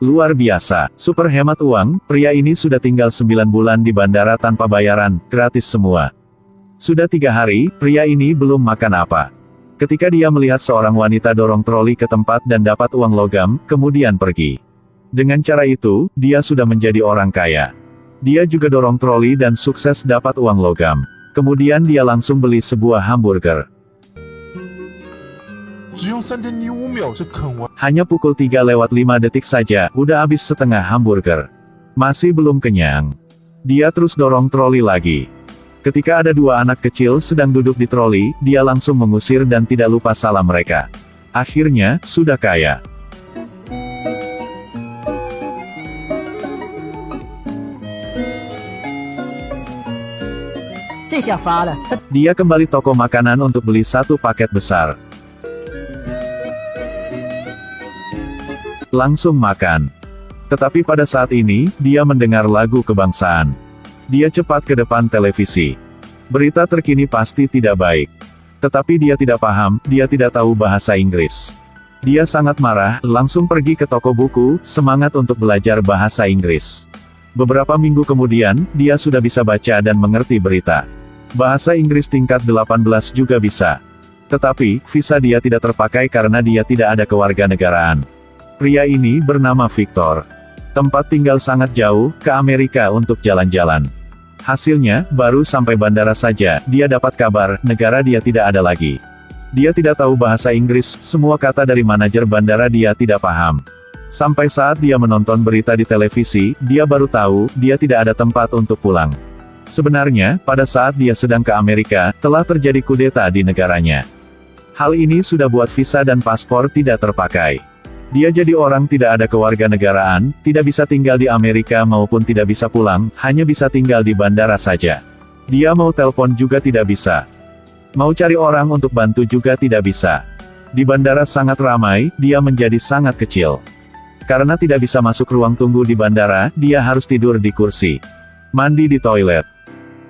Luar biasa, super hemat uang, pria ini sudah tinggal 9 bulan di bandara tanpa bayaran, gratis semua. Sudah 3 hari, pria ini belum makan apa. Ketika dia melihat seorang wanita dorong troli ke tempat dan dapat uang logam, kemudian pergi. Dengan cara itu, dia sudah menjadi orang kaya. Dia juga dorong troli dan sukses dapat uang logam. Kemudian dia langsung beli sebuah hamburger. Hanya pukul 3:05 detik saja, udah habis setengah hamburger. Masih belum kenyang. Dia terus dorong troli lagi. Ketika ada 2 anak kecil sedang duduk di troli, dia langsung mengusir dan tidak lupa salam mereka. Akhirnya, sudah kaya. Dia kembali toko makanan untuk beli 1 paket besar. Langsung makan. Tetapi pada saat ini, dia mendengar lagu kebangsaan. Dia cepat ke depan televisi. Berita terkini pasti tidak baik. Tetapi dia tidak paham, dia tidak tahu bahasa Inggris. Dia sangat marah, langsung pergi ke toko buku, semangat untuk belajar bahasa Inggris. Beberapa minggu kemudian, dia sudah bisa baca dan mengerti berita. Bahasa Inggris tingkat 18 juga bisa. Tetapi, visa dia tidak terpakai karena dia tidak ada kewarganegaraan. Pria ini bernama Victor. Tempat tinggal sangat jauh, ke Amerika untuk jalan-jalan. Hasilnya, baru sampai bandara saja, dia dapat kabar, negara dia tidak ada lagi. Dia tidak tahu bahasa Inggris, semua kata dari manajer bandara dia tidak paham. Sampai saat dia menonton berita di televisi, dia baru tahu, dia tidak ada tempat untuk pulang. Sebenarnya, pada saat dia sedang ke Amerika, telah terjadi kudeta di negaranya. Hal ini sudah buat visa dan paspor tidak terpakai. Dia jadi orang tidak ada kewarganegaraan, tidak bisa tinggal di Amerika maupun tidak bisa pulang, hanya bisa tinggal di bandara saja. Dia mau telepon juga tidak bisa. Mau cari orang untuk bantu juga tidak bisa. Di bandara sangat ramai, dia menjadi sangat kecil. Karena tidak bisa masuk ruang tunggu di bandara, dia harus tidur di kursi. Mandi di toilet.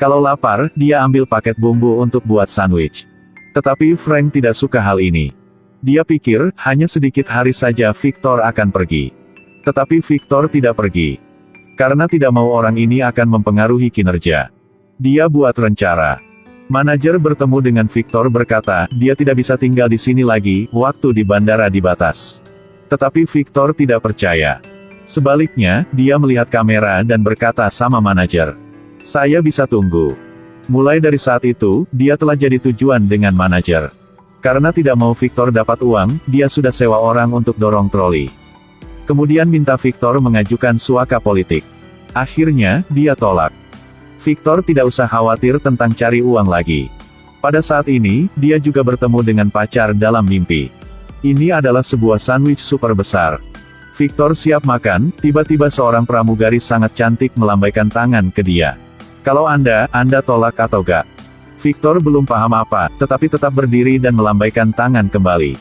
Kalau lapar, dia ambil paket bumbu untuk buat sandwich. Tetapi Frank tidak suka hal ini. Dia pikir, hanya sedikit hari saja Victor akan pergi. Tetapi Victor tidak pergi. Karena tidak mau orang ini akan mempengaruhi kinerja. Dia buat rencana. Manajer bertemu dengan Victor berkata, dia tidak bisa tinggal di sini lagi, waktu di bandara dibatas. Tetapi Victor tidak percaya. Sebaliknya, dia melihat kamera dan berkata sama manajer, "Saya bisa tunggu." Mulai dari saat itu, dia telah jadi tujuan dengan manajer. Karena tidak mau Victor dapat uang, dia sudah sewa orang untuk dorong troli. Kemudian minta Victor mengajukan suaka politik. Akhirnya, dia tolak. Victor tidak usah khawatir tentang cari uang lagi. Pada saat ini, dia juga bertemu dengan pacar dalam mimpi. Ini adalah sebuah sandwich super besar. Victor siap makan, tiba-tiba seorang pramugari sangat cantik melambaikan tangan ke dia. "Kalau Anda tolak atau gak?" Victor belum paham apa, tetapi tetap berdiri dan melambaikan tangan kembali.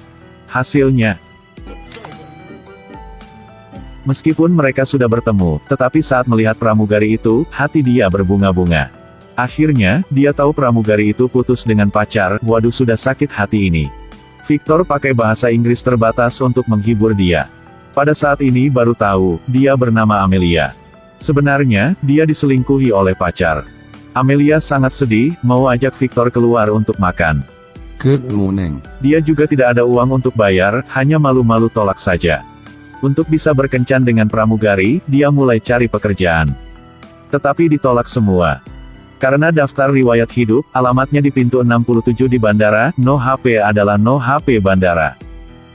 Hasilnya, meskipun mereka sudah bertemu, tetapi saat melihat pramugari itu, hati dia berbunga-bunga. Akhirnya, dia tahu pramugari itu putus dengan pacar, waduh sudah sakit hati ini. Victor pakai bahasa Inggris terbatas untuk menghibur dia. Pada saat ini baru tahu, dia bernama Amelia. Sebenarnya, dia diselingkuhi oleh pacar. Amelia sangat sedih, mau ajak Victor keluar untuk makan. Good morning. Dia juga tidak ada uang untuk bayar, hanya malu-malu tolak saja. Untuk bisa berkencan dengan pramugari, dia mulai cari pekerjaan. Tetapi ditolak semua. Karena daftar riwayat hidup, alamatnya di pintu 67 di bandara, no HP adalah no HP bandara.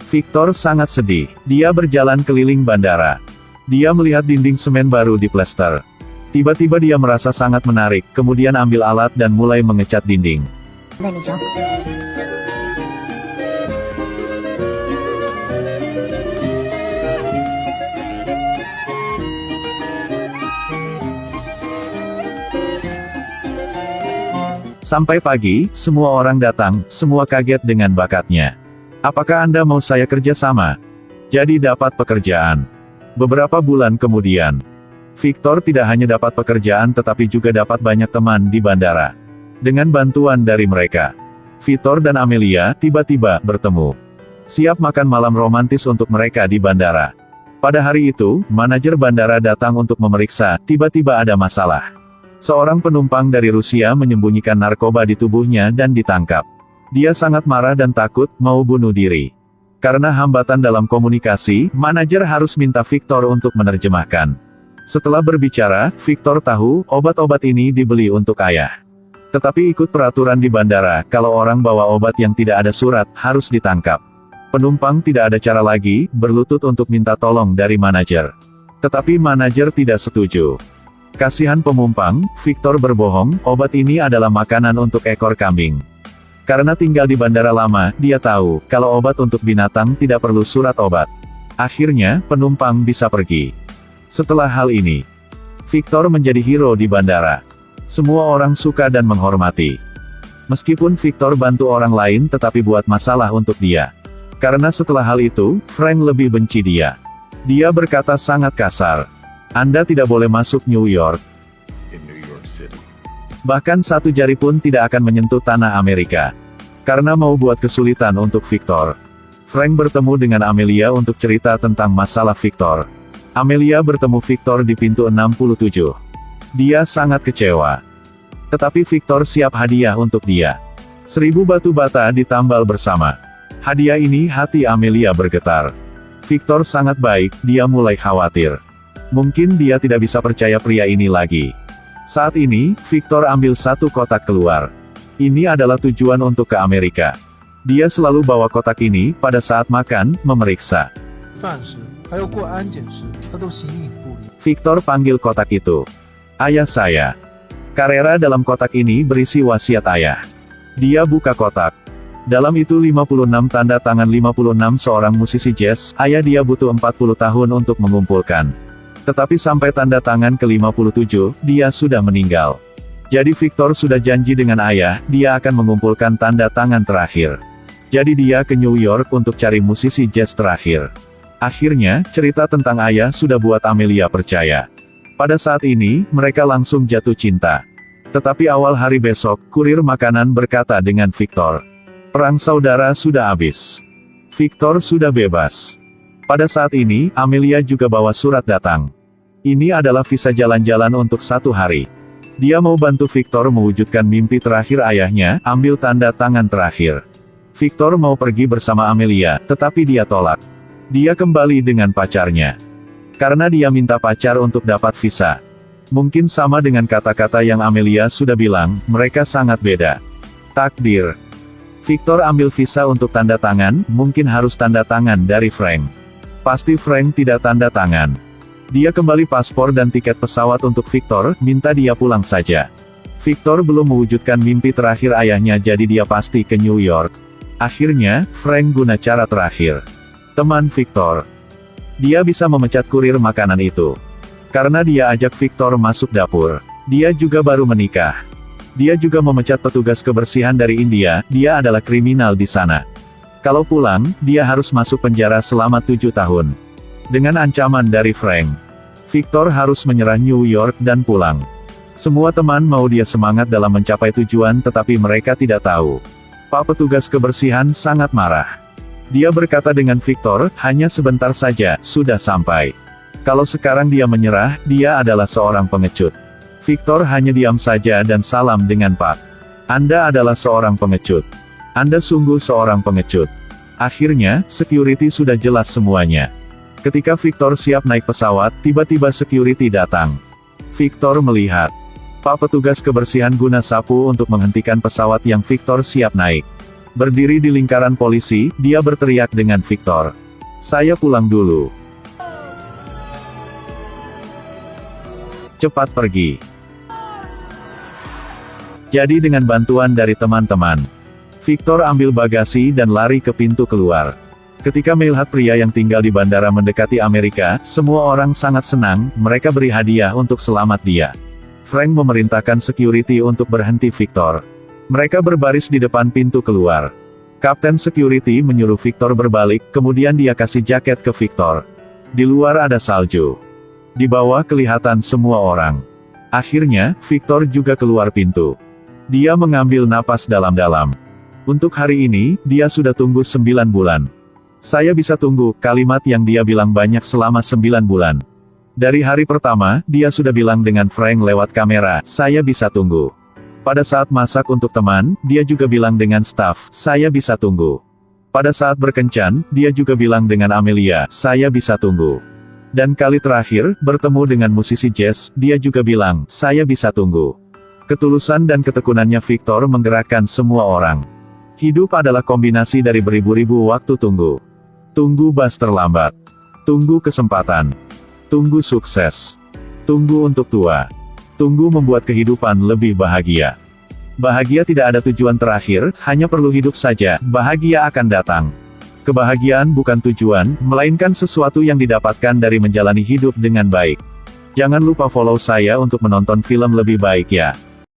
Victor sangat sedih. Dia berjalan keliling bandara. Dia melihat dinding semen baru diplester. Tiba-tiba dia merasa sangat menarik, kemudian ambil alat dan mulai mengecat dinding. Sampai pagi, semua orang datang, semua kaget dengan bakatnya. "Apakah Anda mau saya kerja sama?" Jadi dapat pekerjaan. Beberapa bulan kemudian, Victor tidak hanya dapat pekerjaan tetapi juga dapat banyak teman di bandara. Dengan bantuan dari mereka, Victor dan Amelia tiba-tiba bertemu. Siap makan malam romantis untuk mereka di bandara. Pada hari itu, manajer bandara datang untuk memeriksa, tiba-tiba ada masalah. Seorang penumpang dari Rusia menyembunyikan narkoba di tubuhnya dan ditangkap. Dia sangat marah dan takut, mau bunuh diri. Karena hambatan dalam komunikasi, manajer harus minta Victor untuk menerjemahkan. Setelah berbicara, Victor tahu, obat-obat ini dibeli untuk ayah. Tetapi ikut peraturan di bandara, kalau orang bawa obat yang tidak ada surat, harus ditangkap. Penumpang tidak ada cara lagi, berlutut untuk minta tolong dari manajer. Tetapi manajer tidak setuju. Kasihan penumpang, Victor berbohong, obat ini adalah makanan untuk ekor kambing. Karena tinggal di bandara lama, dia tahu, kalau obat untuk binatang tidak perlu surat obat. Akhirnya, penumpang bisa pergi. Setelah hal ini, Victor menjadi hero di bandara. Semua orang suka dan menghormati. Meskipun Victor bantu orang lain tetapi buat masalah untuk dia. Karena setelah hal itu, Frank lebih benci dia. Dia berkata sangat kasar. Anda tidak boleh masuk New York. Bahkan satu jari pun tidak akan menyentuh tanah Amerika. Karena mau buat kesulitan untuk Victor. Frank bertemu dengan Amelia untuk cerita tentang masalah Victor. Amelia bertemu Victor di pintu 67. Dia sangat kecewa. Tetapi Victor siap hadiah untuk dia. 1000 batu bata ditambal bersama. Hadiah ini hati Amelia bergetar. Victor sangat baik, dia mulai khawatir. Mungkin dia tidak bisa percaya pria ini lagi. Saat ini, Victor ambil satu kotak keluar. Ini adalah tujuan untuk ke Amerika. Dia selalu bawa kotak ini, pada saat makan, memeriksa. Victor panggil kotak itu. Ayah saya. Carrera dalam kotak ini berisi wasiat ayah. Dia buka kotak. Dalam itu 56 tanda tangan 56 seorang musisi jazz, ayah dia butuh 40 tahun untuk mengumpulkan. Tetapi sampai tanda tangan ke-57, dia sudah meninggal. Jadi Victor sudah janji dengan ayah, dia akan mengumpulkan tanda tangan terakhir. Jadi dia ke New York untuk cari musisi jazz terakhir. Akhirnya, cerita tentang ayah sudah buat Amelia percaya. Pada saat ini, mereka langsung jatuh cinta. Tetapi awal hari besok, kurir makanan berkata dengan Victor. Perang saudara sudah habis. Victor sudah bebas. Pada saat ini, Amelia juga bawa surat datang. Ini adalah visa jalan-jalan untuk 1 hari. Dia mau bantu Victor mewujudkan mimpi terakhir ayahnya, ambil tanda tangan terakhir. Victor mau pergi bersama Amelia, tetapi dia tolak. Dia kembali dengan pacarnya. Karena dia minta pacar untuk dapat visa. Mungkin sama dengan kata-kata yang Amelia sudah bilang, mereka sangat beda. Takdir. Victor ambil visa untuk tanda tangan, mungkin harus tanda tangan dari Frank. Pasti Frank tidak tanda tangan. Dia kembali paspor dan tiket pesawat untuk Victor, minta dia pulang saja. Victor belum mewujudkan mimpi terakhir ayahnya jadi dia pasti ke New York. Akhirnya, Frank guna cara terakhir. Teman Victor. Dia bisa memecat kurir makanan itu. Karena dia ajak Victor masuk dapur. Dia juga baru menikah. Dia juga memecat petugas kebersihan dari India, dia adalah kriminal di sana. Kalau pulang, dia harus masuk penjara selama 7 tahun. Dengan ancaman dari Frank. Victor harus menyerah New York dan pulang. Semua teman mau dia semangat dalam mencapai tujuan tetapi mereka tidak tahu. Pak petugas kebersihan sangat marah. Dia berkata dengan Victor, hanya sebentar saja, sudah sampai. Kalau sekarang dia menyerah, dia adalah seorang pengecut. Victor hanya diam saja dan salam dengan Pak. Anda adalah seorang pengecut. Anda sungguh seorang pengecut. Akhirnya, security sudah jelas semuanya. Ketika Victor siap naik pesawat, tiba-tiba security datang. Victor melihat. Pak petugas kebersihan guna sapu untuk menghentikan pesawat yang Victor siap naik. Berdiri di lingkaran polisi, dia berteriak dengan Victor. Saya pulang dulu. Cepat pergi. Jadi dengan bantuan dari teman-teman, Victor ambil bagasi dan lari ke pintu keluar. Ketika melihat pria yang tinggal di bandara mendekati Amerika, semua orang sangat senang, mereka beri hadiah untuk selamat dia. Frank memerintahkan security untuk berhenti Victor. Mereka berbaris di depan pintu keluar. Kapten security menyuruh Victor berbalik, kemudian dia kasih jaket ke Victor. Di luar ada salju. Di bawah kelihatan semua orang. Akhirnya, Victor juga keluar pintu. Dia mengambil napas dalam-dalam. Untuk hari ini, dia sudah tunggu 9 bulan. Saya bisa tunggu, kalimat yang dia bilang banyak selama 9 bulan. Dari hari pertama, dia sudah bilang dengan frank lewat kamera, saya bisa tunggu. Pada saat masak untuk teman, dia juga bilang dengan staf, saya bisa tunggu. Pada saat berkencan, dia juga bilang dengan Amelia, saya bisa tunggu. Dan kali terakhir, bertemu dengan musisi jazz, dia juga bilang, saya bisa tunggu. Ketulusan dan ketekunannya Victor menggerakkan semua orang. Hidup adalah kombinasi dari beribu-ribu waktu tunggu. Tunggu bus terlambat. Tunggu kesempatan. Tunggu sukses. Tunggu untuk tua. Tunggu membuat kehidupan lebih bahagia. Bahagia tidak ada tujuan terakhir, hanya perlu hidup saja, bahagia akan datang. Kebahagiaan bukan tujuan, melainkan sesuatu yang didapatkan dari menjalani hidup dengan baik. Jangan lupa follow saya untuk menonton film lebih baik ya.